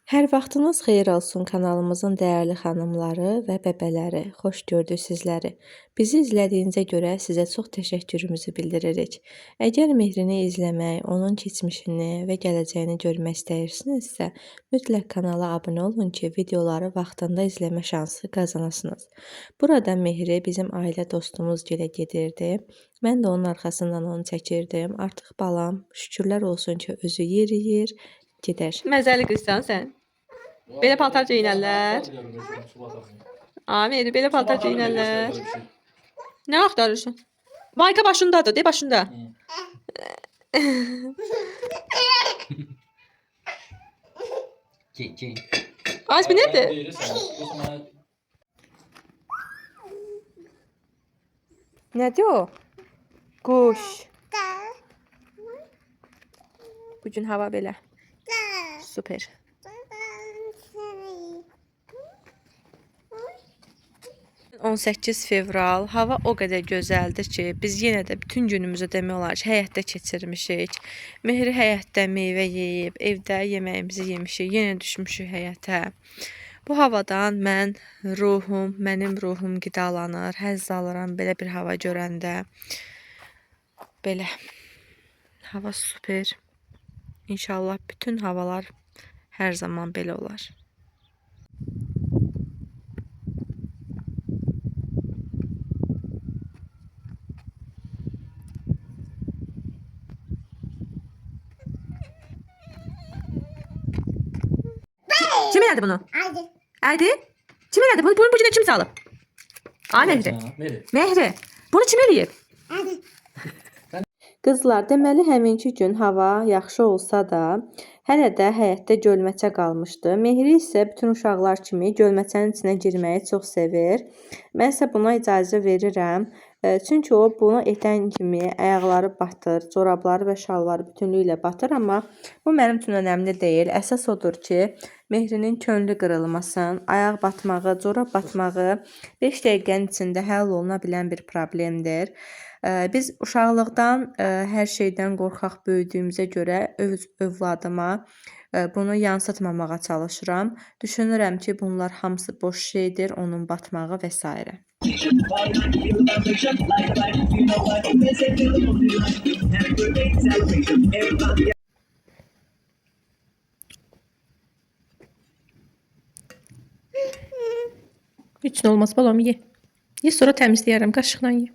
Hər vaxtınız xeyir olsun kanalımızın dəyərli xanımları və bəbələri. Xoş gördük sizləri. Bizi izlədiyinizə görə sizə çox təşəkkürümüzü bildiririk. Əgər Mehrini izləmək, onun keçmişini və gələcəyini görmək istəyirsinizsə, mütləq kanala abunə olun ki, videoları vaxtında izləmə şansı qazanasınız. Burada Mehri bizim ailə dostumuz gilə gedirdi. Mən də onun arxasından onu çəkirdim. Artıq balam, şükürlər olsun ki, özü yeriyir, gedər. Məzəli qızsan sən. Belə paltar geyinərlər. Amir, belə paltar geyinərlər. Nə axtarırsan? Mayka başındadır, de başında. Az bir nədir? Nədir o? Quş. Bugün hava belə. Süper. 18 fevral. Hava o qədər gözəldir ki, biz yenə də bütün günümüzü demək olar ki, həyətdə keçirmişik. Mehri həyətdə meyvə yeyib, evdə yeməyimizi yemişik, yenə düşmüşük həyətə. Bu havadan mənim ruhum qidalanır, həzz alıram belə bir hava görəndə. Belə. Hava super. İnşallah bütün havalar hər zaman belə olar. Kim elədi bunu? Əydi? Kim elədi bunu? Bunu bu günə kim salıb? Mehri. Mehri. Bunu kim eləyib? Qızlar, deməli həminki gün hava yaxşı olsa da, hələ də həyətdə gölməçə qalmışdı. Mehri isə bütün uşaqlar kimi gölməçənin içinə girməyi çox sevir. Mən isə buna icazə verirəm. Çünki o bunu edən kimi ayaqları batır, corabları və şalvarı bütünlüklə batır, amma bu mənim üçün önəmli deyil. Əsas odur ki, Mehrinin könlü qırılmasın, ayaq batmağı, corab batmağı 5 dəqiqənin içində həll oluna bilən bir problemdir. Biz uşaqlıqdan hər şeydən qorxaq böyüdüyümüzə görə öz övladıma bunu yansıtmamağa çalışıram. Düşünürəm ki, bunlar hamısı boş şeydir, onun batmağı və s. Heç nə olmaz balam, ye. Ye, sonra təmizləyərəm, qaşıqla ye.